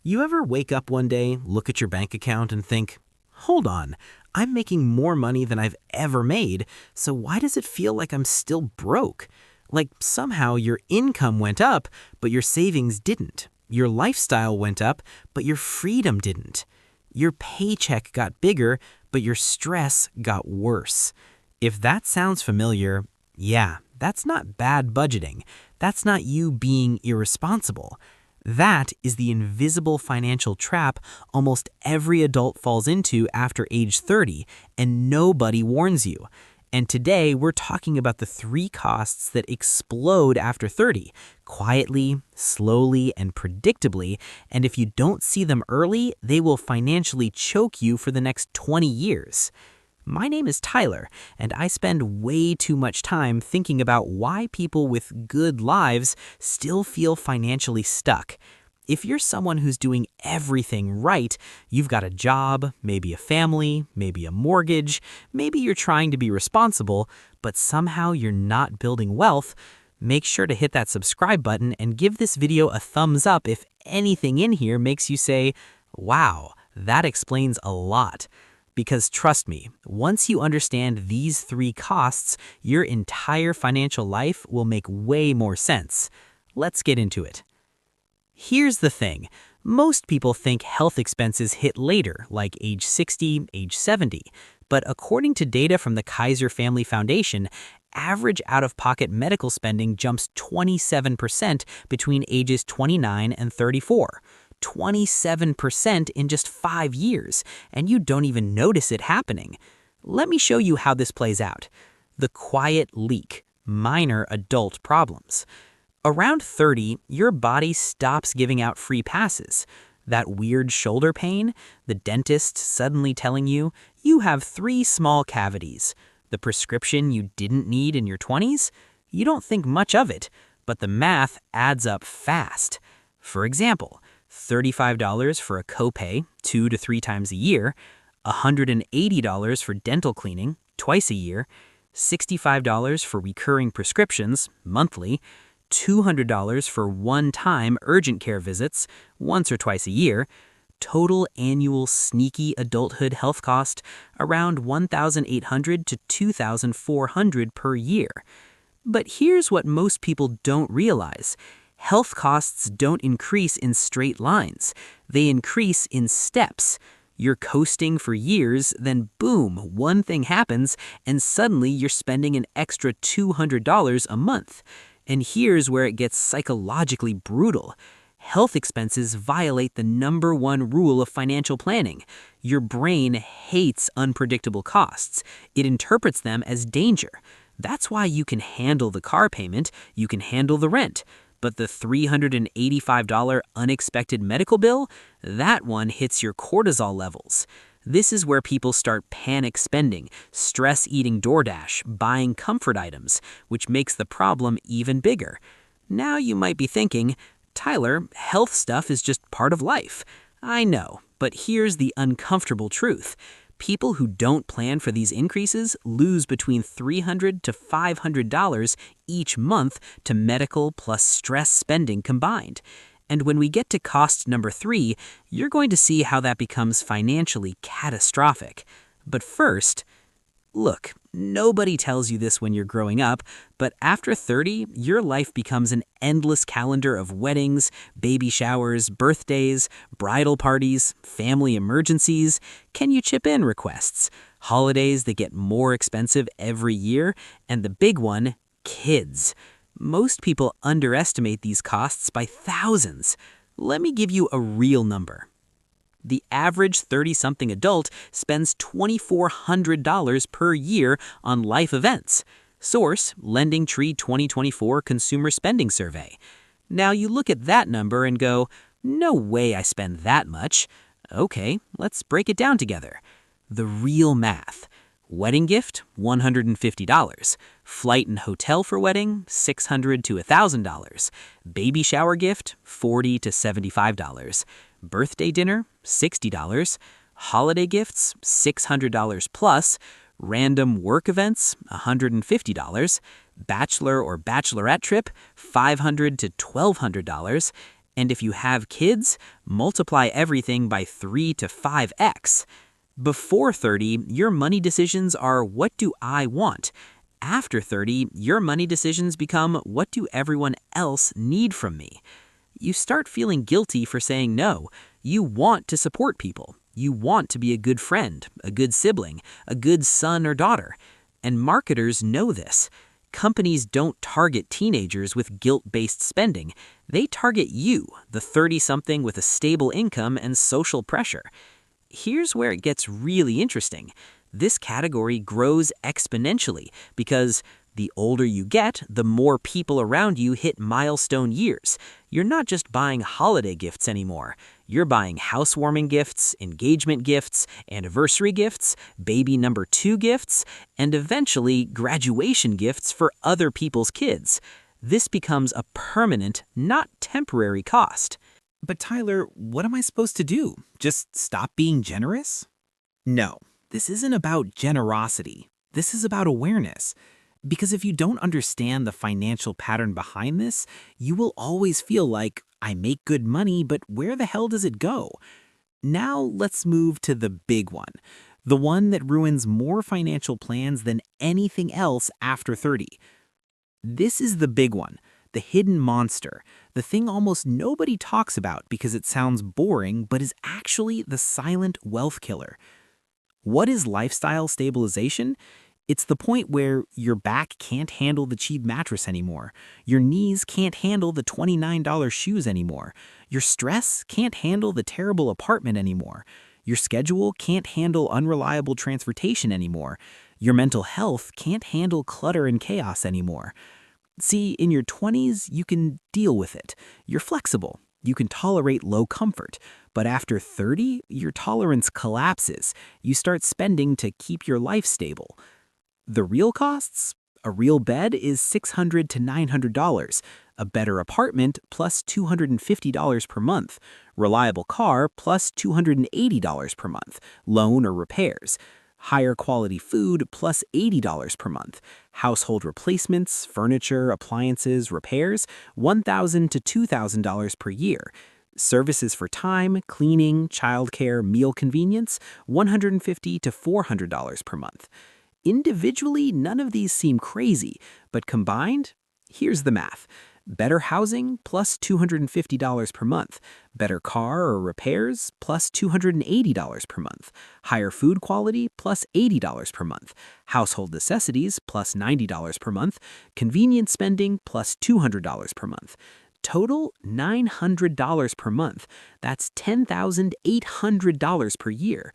You ever wake up one day, look at your bank account, and think, hold on, I'm making more money than I've ever made, so why does it feel like I'm still broke? Like somehow your income went up, but your savings didn't. Your lifestyle went up, but your freedom didn't. Your paycheck got bigger, but your stress got worse. If that sounds familiar, yeah, that's not bad budgeting. That's not you being irresponsible. That is the invisible financial trap almost every adult falls into after age 30, and nobody warns you. And today, we're talking about the 3 costs that explode after 30, quietly, slowly, and predictably, and if you don't see them early, they will financially choke you for the next 20 years. My name is Tyler, and I spend way too much time thinking about why people with good lives still feel financially stuck. If you're someone who's doing everything right, you've got a job, maybe a family, maybe a mortgage, maybe you're trying to be responsible, but somehow you're not building wealth, make sure to hit that subscribe button and give this video a thumbs up if anything in here makes you say, wow, that explains a lot. Because trust me, once you understand these 3 costs, your entire financial life will make way more sense. Let's get into it. Here's the thing. Most people think health expenses hit later, like age 60, age 70. But according to data from the Kaiser Family Foundation, average out-of-pocket medical spending jumps 27% between ages 29 and 34. 27% in just 5 years, and you don't even notice it happening. Let me show you how this plays out. The quiet leak, minor adult problems. Around 30, your body stops giving out free passes. That weird shoulder pain, the dentist suddenly telling you, you have 3 small cavities. The prescription you didn't need in your 20s? You don't think much of it, but the math adds up fast. For example, $35 for a copay 2 to 3 times a year, $180 for dental cleaning twice a year, $65 for recurring prescriptions monthly, $200 for one-time urgent care visits once or twice a year, total annual sneaky adulthood health cost around $1,800 to $2,400 per year. But here's what most people don't realize. Health costs don't increase in straight lines. They increase in steps. You're coasting for years, then boom, one thing happens, and suddenly you're spending an extra $200 a month. And here's where it gets psychologically brutal. Health expenses violate the #1 rule of financial planning. Your brain hates unpredictable costs. It interprets them as danger. That's why you can handle the car payment, you can handle the rent. But the $385 unexpected medical bill, that one hits your cortisol levels. This is where people start panic spending, stress eating DoorDash, buying comfort items, which makes the problem even bigger. Now you might be thinking, Tyler, health stuff is just part of life. I know, but here's the uncomfortable truth. People who don't plan for these increases lose between $300 to $500 each month to medical plus stress spending combined. And when we get to cost number 3, you're going to see how that becomes financially catastrophic. But first, look, nobody tells you this when you're growing up, but after 30, your life becomes an endless calendar of weddings, baby showers, birthdays, bridal parties, family emergencies, can you chip in requests, holidays that get more expensive every year, and the big one, kids. Most people underestimate these costs by thousands. Let me give you a real number. The average 30-something adult spends $2,400 per year on life events. Source, LendingTree 2024 Consumer Spending Survey. Now you look at that number and go, no way I spend that much. Okay, let's break it down together. The real math. Wedding gift, $150. Flight and hotel for wedding, $600 to $1,000. Baby shower gift, $40 to $75. Birthday dinner, $60. Holiday gifts, $600 plus. Random work events, $150. Bachelor or bachelorette trip, $500 to $1,200. And if you have kids, multiply everything by 3 to 5x. Before 30, your money decisions are what do I want? After 30, your money decisions become what do everyone else need from me? You start feeling guilty for saying no. You want to support people. You want to be a good friend, a good sibling, a good son or daughter. And marketers know this. Companies don't target teenagers with guilt-based spending. They target you, the 30-something with a stable income and social pressure. Here's where it gets really interesting. This category grows exponentially because the older you get, the more people around you hit milestone years. You're not just buying holiday gifts anymore. You're buying housewarming gifts, engagement gifts, anniversary gifts, baby number 2 gifts, and eventually graduation gifts for other people's kids. This becomes a permanent, not temporary cost. But Tyler, what am I supposed to do? Just stop being generous? No, this isn't about generosity. This is about awareness. Because if you don't understand the financial pattern behind this, you will always feel like, I make good money, but where the hell does it go? Now let's move to the big one. The one that ruins more financial plans than anything else after 30. This is the big one, the hidden monster, the thing almost nobody talks about because it sounds boring but is actually the silent wealth killer. What is lifestyle stabilization? It's the point where your back can't handle the cheap mattress anymore. Your knees can't handle the $29 shoes anymore. Your stress can't handle the terrible apartment anymore. Your schedule can't handle unreliable transportation anymore. Your mental health can't handle clutter and chaos anymore. See, in your 20s, you can deal with it. You're flexible. You can tolerate low comfort. But after 30, your tolerance collapses. You start spending to keep your life stable. The real costs? A real bed is $600 to $900. A better apartment plus $250 per month. Reliable car plus $280 per month. Loan or repairs. Higher quality food plus $80 per month. Household replacements, furniture, appliances, repairs, $1,000 to $2,000 per year. Services for time, cleaning, childcare, meal convenience, $150 to $400 per month. Individually, none of these seem crazy, but combined, here's the math. Better housing plus $250 per month. Better car or repairs plus $280 per month. Higher food quality plus $80 per month. Household necessities plus $90 per month. Convenience spending plus $200 per month. Total $900 per month. That's $10,800 per year.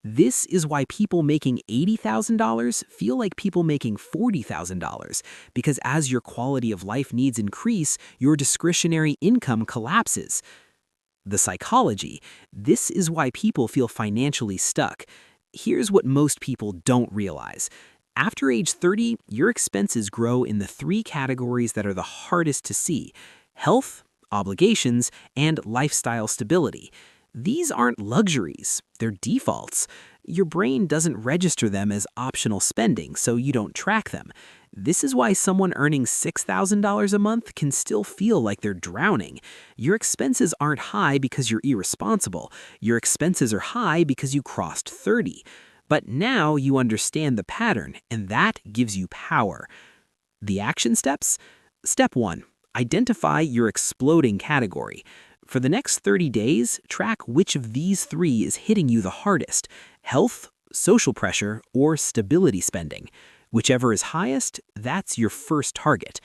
This is why people making $80,000 feel like people making $40,000, because as your quality of life needs increase, your discretionary income collapses. The psychology, this is why people feel financially stuck. Here's what most people don't realize. After age 30, your expenses grow in the 3 categories that are the hardest to see: health, obligations, and lifestyle stability. These aren't luxuries, they're defaults. Your brain doesn't register them as optional spending, so you don't track them. This is why someone earning $6,000 a month can still feel like they're drowning. Your expenses aren't high because you're irresponsible. Your expenses are high because you crossed 30. But now you understand the pattern, and that gives you power. The action steps? Step 1. Identify your exploding category. For the next 30 days, track which of these 3 is hitting you the hardest: health, social pressure, or stability spending. Whichever is highest, that's your first target.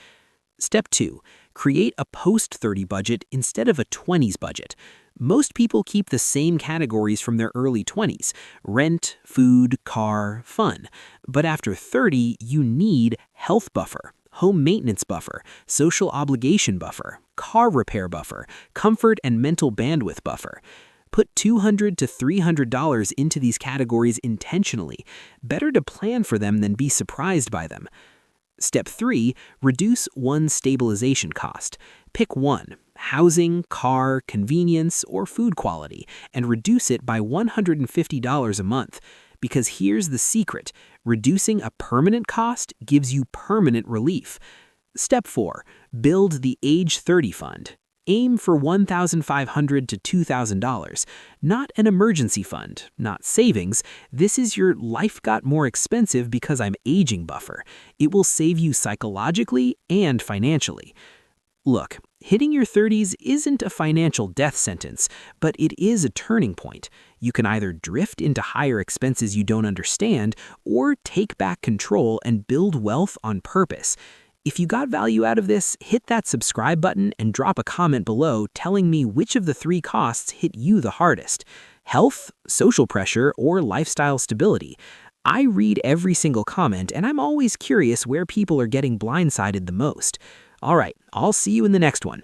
Step 2. Create a post-30 budget instead of a 20s budget. Most people keep the same categories from their early 20s: rent, food, car, fun. But after 30, you need health buffer, home maintenance buffer, social obligation buffer, car repair buffer, comfort and mental bandwidth buffer. Put $200 to $300 into these categories intentionally. Better to plan for them than be surprised by them. Step 3. Reduce one stabilization cost. Pick one: housing, car, convenience, or food quality, and reduce it by $150 a month. Because here's the secret: reducing a permanent cost gives you permanent relief. Step 4. Build the Age 30 Fund. Aim for $1,500 to $2,000. Not an emergency fund, not savings. This is your life got more expensive because I'm aging buffer. It will save you psychologically and financially. Look, hitting your 30s isn't a financial death sentence, but it is a turning point. You can either drift into higher expenses you don't understand, or take back control and build wealth on purpose. If you got value out of this, hit that subscribe button and drop a comment below telling me which of the three costs hit you the hardest: health, social pressure, or lifestyle stability. I read every single comment, and I'm always curious where people are getting blindsided the most. All right, I'll see you in the next one.